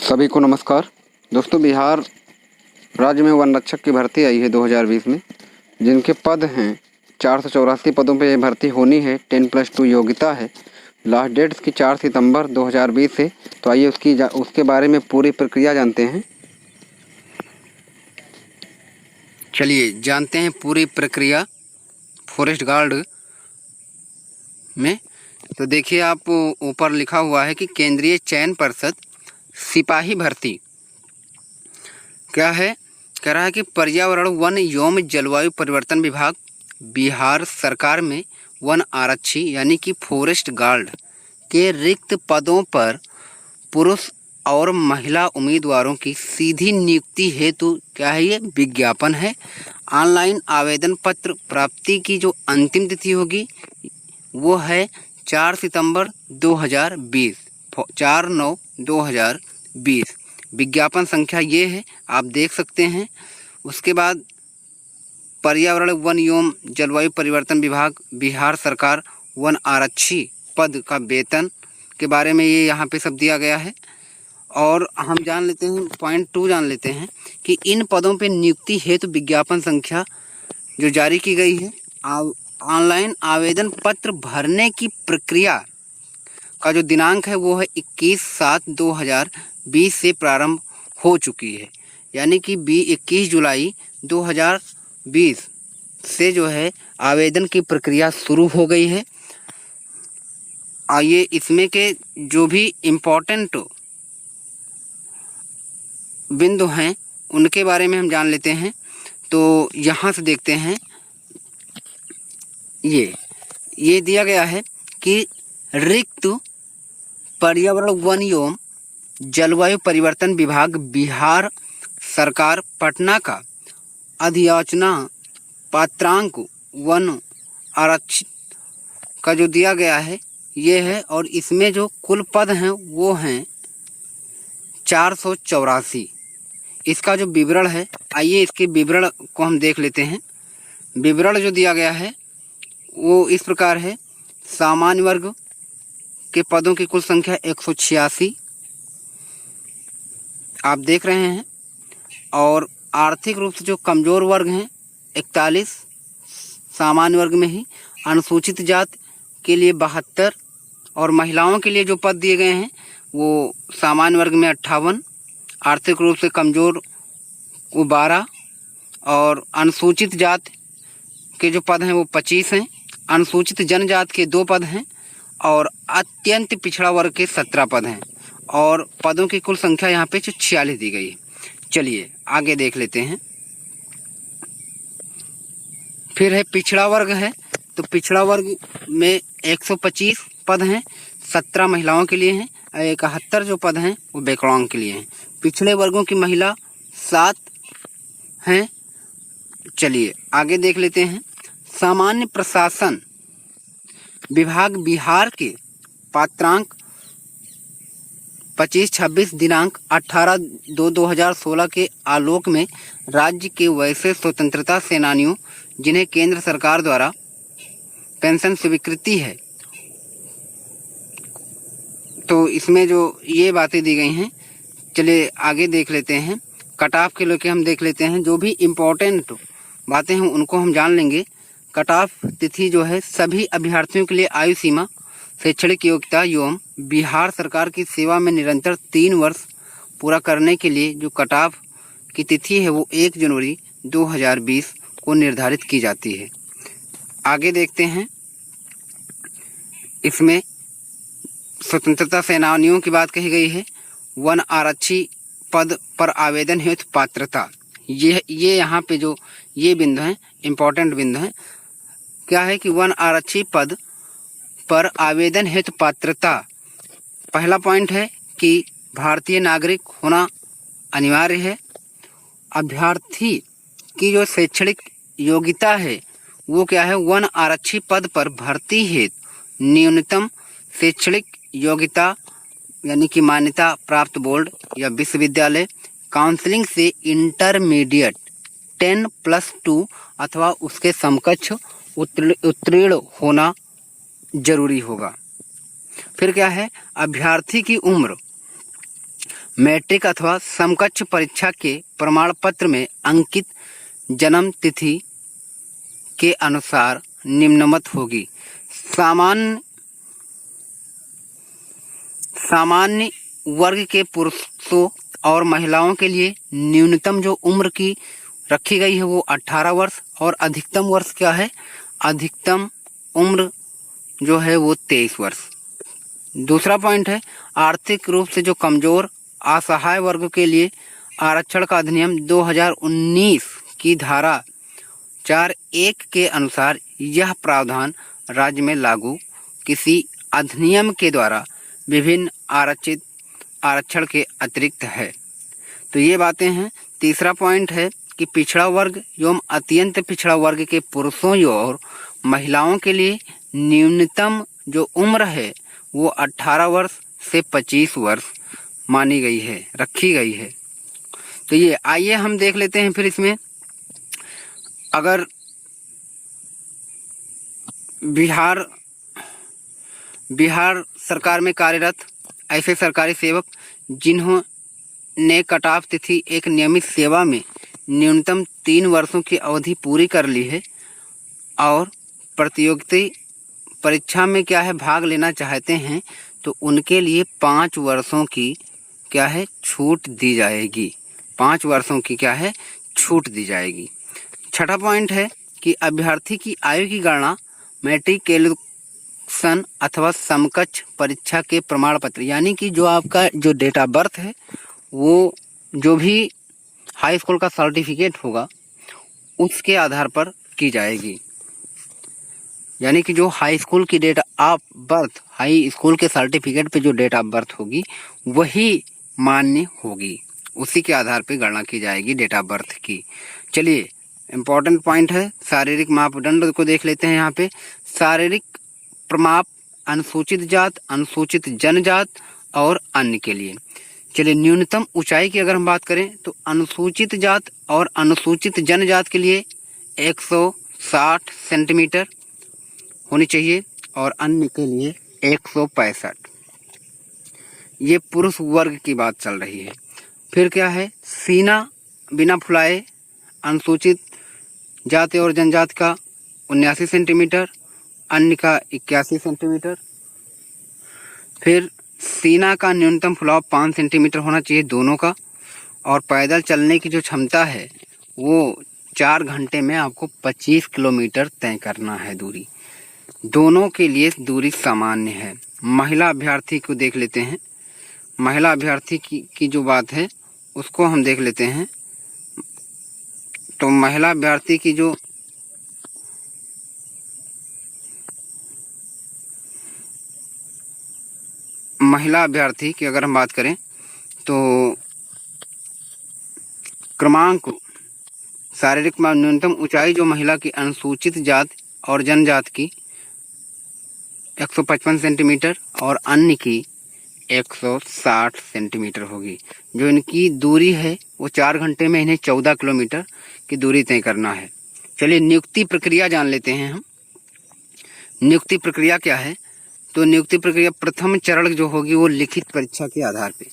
सभी को नमस्कार दोस्तों। बिहार राज्य में वन रक्षक की भर्ती आई है 2020 में, जिनके पद हैं 484 पदों पे ये भर्ती होनी है। 10+2 योग्यता है। लास्ट डेट इसकी 4 सितंबर 2020 है। तो आइए उसके बारे में पूरी प्रक्रिया जानते हैं। चलिए जानते हैं पूरी प्रक्रिया फॉरेस्ट गार्ड में। तो देखिए, आप ऊपर लिखा हुआ है कि केंद्रीय चयन परिषद सिपाही भर्ती क्या है। कह रहा है कि पर्यावरण वन एवं जलवायु परिवर्तन विभाग बिहार सरकार में वन आरक्षी यानी कि फॉरेस्ट गार्ड के रिक्त पदों पर पुरुष और महिला उम्मीदवारों की सीधी नियुक्ति हेतु क्या है, ये विज्ञापन है। ऑनलाइन आवेदन पत्र प्राप्ति की जो अंतिम तिथि होगी वो है 4 सितंबर 2020, 4/9/2020। विज्ञापन संख्या ये है, आप देख सकते हैं। उसके बाद पर्यावरण वन एवं जलवायु परिवर्तन विभाग बिहार सरकार वन आरक्षी पद का वेतन के बारे में ये यहाँ पे सब दिया गया है। और हम जान लेते हैं पॉइंट 2 जान लेते हैं कि इन पदों पे नियुक्ति हेतु विज्ञापन संख्या जो जारी की गई है। ऑनलाइन आवेदन पत्र भरने की प्रक्रिया का जो दिनांक है वो है 21/7/2020 से प्रारंभ हो चुकी है, यानी कि 21 जुलाई 2020 से जो है आवेदन की प्रक्रिया शुरू हो गई है। आइए इसमें के जो भी इम्पोर्टेंट बिंदु हैं उनके बारे में हम जान लेते हैं। तो यहाँ से देखते हैं, ये दिया गया है कि रिक्त पर्यावरण वन एवं जलवायु परिवर्तन विभाग बिहार सरकार पटना का अधियाचना पात्रांक वन आरक्षित का जो दिया गया है ये है। और इसमें जो कुल पद हैं वो हैं 484। इसका जो विवरण है, आइए इसके विवरण को हम देख लेते हैं। विवरण जो दिया गया है वो इस प्रकार है। सामान्य वर्ग के पदों की कुल संख्या 186 आप देख रहे हैं। और आर्थिक रूप से जो कमज़ोर वर्ग हैं 41 सामान्य वर्ग में ही। अनुसूचित जाति के लिए 72 और महिलाओं के लिए जो पद दिए गए हैं वो सामान्य वर्ग में 58, आर्थिक रूप से कमज़ोर वो 12 और अनुसूचित जाति के जो पद हैं वो 25 हैं। अनुसूचित जनजाति के 2 पद हैं और अत्यंत पिछड़ा वर्ग के 17 पद हैं। और पदों की कुल संख्या यहाँ पे 46 दी गई है। चलिए आगे देख लेते हैं। फिर है पिछड़ा वर्ग है, तो पिछड़ा वर्ग में 125 पद हैं, 17 महिलाओं के लिए हैं और 71 जो पद हैं वो विकलांग के लिए हैं। पिछड़े वर्गों की महिला 7 हैं। चलिए आगे देख लेते हैं। सामान्य प्रशासन विभाग बिहार के पात्रांक 25-26 दिनांक 18/2/2016 के आलोक में राज्य के वैसे स्वतंत्रता सेनानियों जिन्हें केंद्र सरकार द्वारा पेंशन स्वीकृति है, तो इसमें जो ये बातें दी गई हैं। चलिए आगे देख लेते हैं। कट ऑफ के लेके हम देख लेते हैं। जो भी इम्पोर्टेंट बातें हैं उनको हम जान लेंगे। कट ऑफ तिथि जो है, सभी अभ्यर्थियों के लिए आयु सीमा, शैक्षणिक योग्यता एवं बिहार सरकार की सेवा में निरंतर 3 वर्ष पूरा करने के लिए जो कट ऑफ की तिथि है वो 1 जनवरी 2020 को निर्धारित की जाती है। आगे देखते हैं। इसमें स्वतंत्रता सेनानियों की बात कही गई है। वन आरक्षी पद पर आवेदन हेतु पात्रता, ये यहाँ पे जो ये बिंदु हैं इम्पोर्टेंट बिंदु हैं। क्या है कि वन आरक्षी पद पर आवेदन हेतु पात्रता, पहला पॉइंट है कि भारतीय नागरिक होना अनिवार्य है। अभ्यर्थी की जो शैक्षणिक योग्यता है वो क्या है, वन आरक्षी पद पर भर्ती हेतु न्यूनतम शैक्षणिक योग्यता यानी कि मान्यता प्राप्त बोर्ड या विश्वविद्यालय काउंसलिंग से इंटरमीडिएट 10+2 अथवा उसके समकक्ष उत्तीर्ण होना जरूरी होगा। फिर क्या है, अभ्यर्थी की उम्र मैट्रिक अथवा समकक्ष परीक्षा के प्रमाण पत्र में अंकित जन्म तिथि के अनुसार निम्नमत होगी। सामान्य वर्ग के पुरुषों और महिलाओं के लिए न्यूनतम जो उम्र की रखी गई है वो 18 वर्ष और अधिकतम वर्ष क्या है, अधिकतम उम्र जो है वो 23 वर्ष। दूसरा पॉइंट है आर्थिक रूप से जो कमजोर असहाय वर्ग के लिए आरक्षण का अधिनियम 2019 की धारा 4(1) के अनुसार यह प्रावधान राज्य में लागू किसी अधिनियम के द्वारा विभिन्न आरक्षण के अतिरिक्त है। तो ये बातें हैं। तीसरा पॉइंट है कि पिछड़ा वर्ग एवं अत्यंत पिछड़ा वर्ग के पुरुषों और महिलाओं के लिए न्यूनतम जो उम्र है वो 18 वर्ष से 25 वर्ष मानी गई है, रखी गई है। तो ये आइए हम देख लेते हैं। फिर इसमें अगर बिहार सरकार में कार्यरत ऐसे सरकारी सेवक जिन्होंने कट ऑफ तिथि एक नियमित सेवा में न्यूनतम 3 वर्षों की अवधि पूरी कर ली है और प्रतियोगिता परीक्षा में क्या है भाग लेना चाहते हैं तो उनके लिए 5 वर्षों की क्या है छूट दी जाएगी। 5 वर्षों की क्या है छूट दी जाएगी। छठा पॉइंट है कि अभ्यर्थी की आयु की गणना मैट्रिकुलेशन अथवा समकक्ष परीक्षा के प्रमाण पत्र यानी कि जो आपका जो डेट ऑफ बर्थ है वो जो भी हाई स्कूल का सर्टिफिकेट होगा उसके आधार पर की जाएगी। यानी कि जो हाई स्कूल की date of birth, high school के सर्टिफिकेट पे जो डेट ऑफ बर्थ होगी वही मान्य होगी, उसी के आधार पे गणना की जाएगी डेट ऑफ बर्थ की। चलिए इम्पोर्टेंट पॉइंट है शारीरिक मापदंड को देख लेते हैं। यहाँ पे शारीरिक प्रमाप अनुसूचित जात, अनुसूचित जनजात और अन्य के लिए। चलिए न्यूनतम ऊंचाई की अगर हम बात करें तो अनुसूचित जात और अनुसूचित जनजात के लिए 160 सेंटीमीटर होनी चाहिए और अन्य के लिए 165। ये पुरुष वर्ग की बात चल रही है। फिर क्या है सीना बिना फुलाए अनुसूचित जाति और जनजाति का 79 सेंटीमीटर, अन्य का 81 सेंटीमीटर। फिर सीना का न्यूनतम फुलाव 5 सेंटीमीटर होना चाहिए दोनों का और पैदल चलने की जो क्षमता है वो 4 घंटे में आपको 25 किलोमीटर तय करना है दूरी। दोनों के लिए दूरी सामान्य है। महिला अभ्यर्थी को देख लेते हैं। महिला अभ्यर्थी की जो बात है उसको हम देख लेते हैं। तो महिला अभ्यर्थी की जो महिला अभ्यर्थी की अगर हम बात करें तो क्रमांक शारीरिक न्यूनतम ऊंचाई जो महिला की अनुसूचित जात और जनजात की 155 सेंटीमीटर और अन्य की 160 सेंटीमीटर होगी। जो इनकी दूरी है वो 4 घंटे में इन्हें 14 किलोमीटर की दूरी तय करना है। चलिए नियुक्ति प्रक्रिया जान लेते हैं हम। नियुक्ति प्रक्रिया क्या है? तो नियुक्ति प्रक्रिया प्रथम चरण जो होगी वो लिखित परीक्षा के आधार पे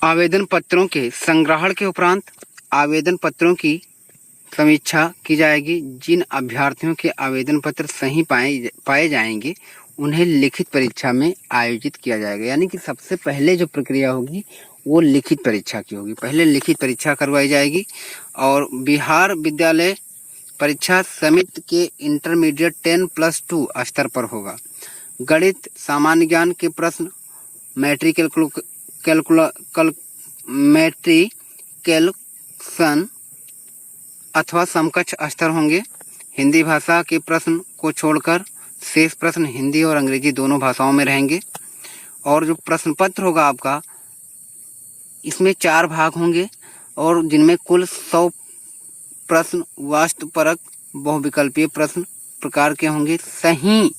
आवेदन पत्रों के संग्रहण के उपरांत आवेदन पत्रों की समीक्षा की जाएगी। जिन अभ्यर्थियों के आवेदन पत्र सही पाए जाएंगे उन्हें लिखित परीक्षा में आयोजित किया जाएगा। यानी कि सबसे पहले जो प्रक्रिया होगी वो लिखित परीक्षा की होगी। पहले लिखित परीक्षा करवाई जाएगी और बिहार विद्यालय परीक्षा समिति के इंटरमीडिएट 10+2 स्तर पर होगा। गणित, सामान्य ज्ञान के प्रश्न, मैट्रिकुलेशन अथवा समकक्ष स्तर होंगे। हिंदी भाषा के प्रश्न को छोड़कर शेष प्रश्न हिंदी और अंग्रेजी दोनों भाषाओं में रहेंगे। और जो प्रश्न पत्र होगा आपका इसमें 4 भाग होंगे और जिनमें कुल 100 प्रश्न वास्तुपरक बहुविकल्पीय प्रश्न प्रकार के होंगे। सही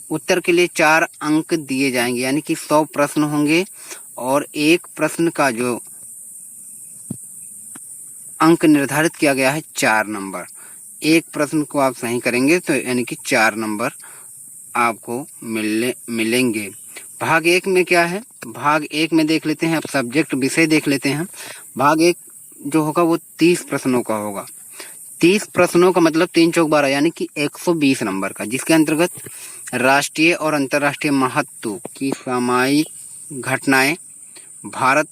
उत्तर के लिए 4 अंक दिए जाएंगे। यानी कि 100 प्रश्न होंगे और एक प्रश्न का जो अंक निर्धारित किया गया है 4 नंबर। एक प्रश्न को आप सही करेंगे तो यानी कि 4 नंबर आपको मिलेंगे। भाग 1 में क्या है भाग 1 में देख लेते हैं। अब सब्जेक्ट विषय देख लेते हैं। भाग 1 जो होगा वो 30 प्रश्नों का होगा। 30 प्रश्नों का मतलब 3 चौक 12 यानी कि 120 नंबर का, जिसके अंतर्गत राष्ट्रीय और अंतर्राष्ट्रीय महत्व की सामयिक घटनाएं, भारत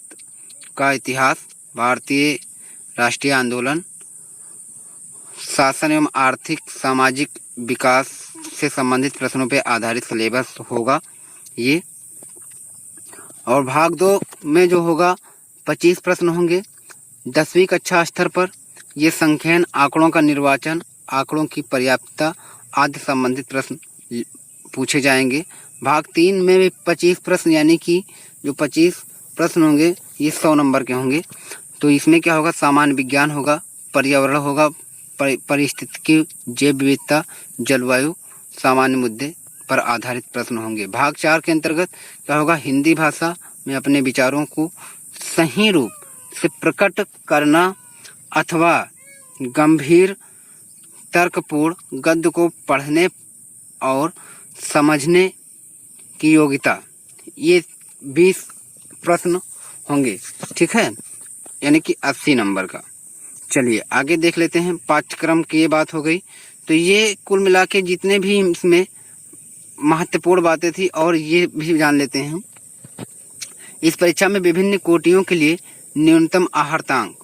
का इतिहास, भारतीय राष्ट्रीय आंदोलन, शासन एवं आर्थिक सामाजिक विकास से संबंधित प्रश्नों पर आधारित सिलेबस होगा ये। और भाग 2 में जो होगा 25 प्रश्न होंगे 10वीं कक्षा स्तर पर। ये संख्यान, आंकड़ों का निर्वाचन, आंकड़ों की पर्याप्तता आदि संबंधित प्रश्न पूछे जाएंगे। भाग 3 में भी 25 प्रश्न यानी कि जो 25 प्रश्न होंगे ये 100 नंबर के होंगे। तो इसमें क्या होगा, सामान्य विज्ञान होगा, पर्यावरण होगा, परिस्थितिकी, जैव विविधता, जलवायु, सामान्य मुद्दे पर आधारित प्रश्न होंगे। भाग 4 के अंतर्गत क्या होगा, हिंदी भाषा में अपने विचारों को सही रूप से प्रकट करना अथवा गंभीर तर्कपूर्ण गद्य को पढ़ने और समझने की योग्यता, ये 20 प्रश्न होंगे। ठीक है, यानी कि 80 नंबर का। चलिए आगे देख लेते हैं। पाठ्यक्रम की ये बात हो गई। तो ये कुल मिला के जितने भी इसमें महत्वपूर्ण बातें थी और ये भी जान लेते हैं। इस परीक्षा में विभिन्न कोटियों के लिए न्यूनतम आहर्तांक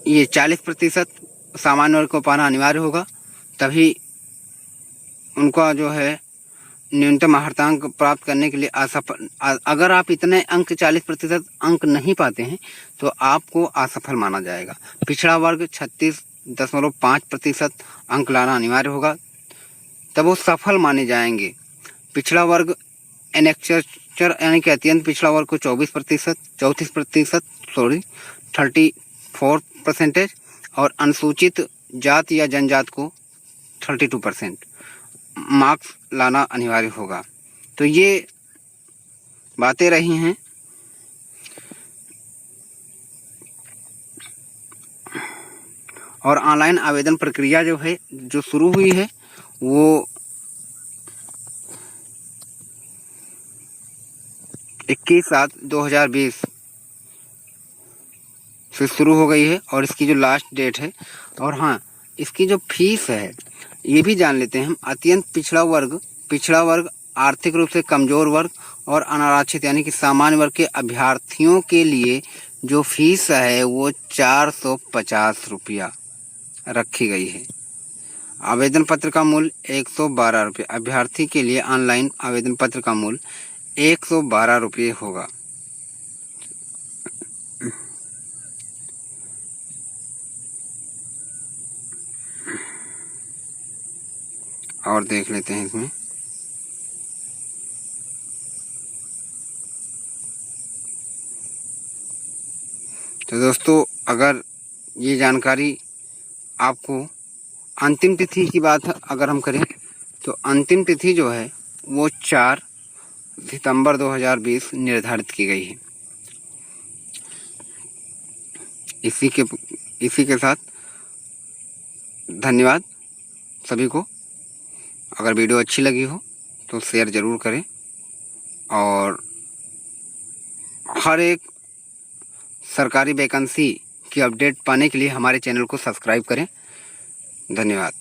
ये 40% सामान्य वर्ग को पाना अनिवार्य होगा, तभी उनका जो है न्यूनतम आहर्तांक प्राप्त करने के लिए असफल। अगर आप इतने अंक 40% अंक नहीं पाते हैं तो आपको असफल माना जाएगा। पिछड़ा वर्ग 36.5% अंक लाना अनिवार्य होगा, तब वो सफल माने जाएंगे। पिछड़ा वर्ग एनेक्चर यानी कि अत्यंत पिछड़ा वर्ग को 34% 34% और अनुसूचित जाति या जनजाति को 32% मार्क्स लाना अनिवार्य होगा। तो ये बातें रही हैं। और ऑनलाइन आवेदन प्रक्रिया जो है जो शुरू हुई है वो 21/7/2020 से शुरू हो गई है और इसकी जो लास्ट डेट है। और हाँ, इसकी जो फीस है ये भी जान लेते हैं हम। अत्यंत पिछड़ा वर्ग, आर्थिक रूप से कमजोर वर्ग और अनारक्षित यानी कि सामान्य वर्ग के अभ्यर्थियों के लिए जो फीस है वो 450 रुपया रखी गई है। आवेदन पत्र का मूल्य 112 रुपये। अभ्यर्थी के लिए ऑनलाइन आवेदन पत्र का मूल्य 112 रुपये होगा। और देख लेते हैं इसमें। तो दोस्तों, अगर ये जानकारी आपको, अंतिम तिथि की बात अगर हम करें तो अंतिम तिथि जो है वो 4 सितंबर 2020 निर्धारित की गई है। इसी के साथ धन्यवाद सभी को। अगर वीडियो अच्छी लगी हो तो शेयर ज़रूर करें और हर एक सरकारी वैकेंसी की अपडेट पाने के लिए हमारे चैनल को सब्सक्राइब करें। धन्यवाद।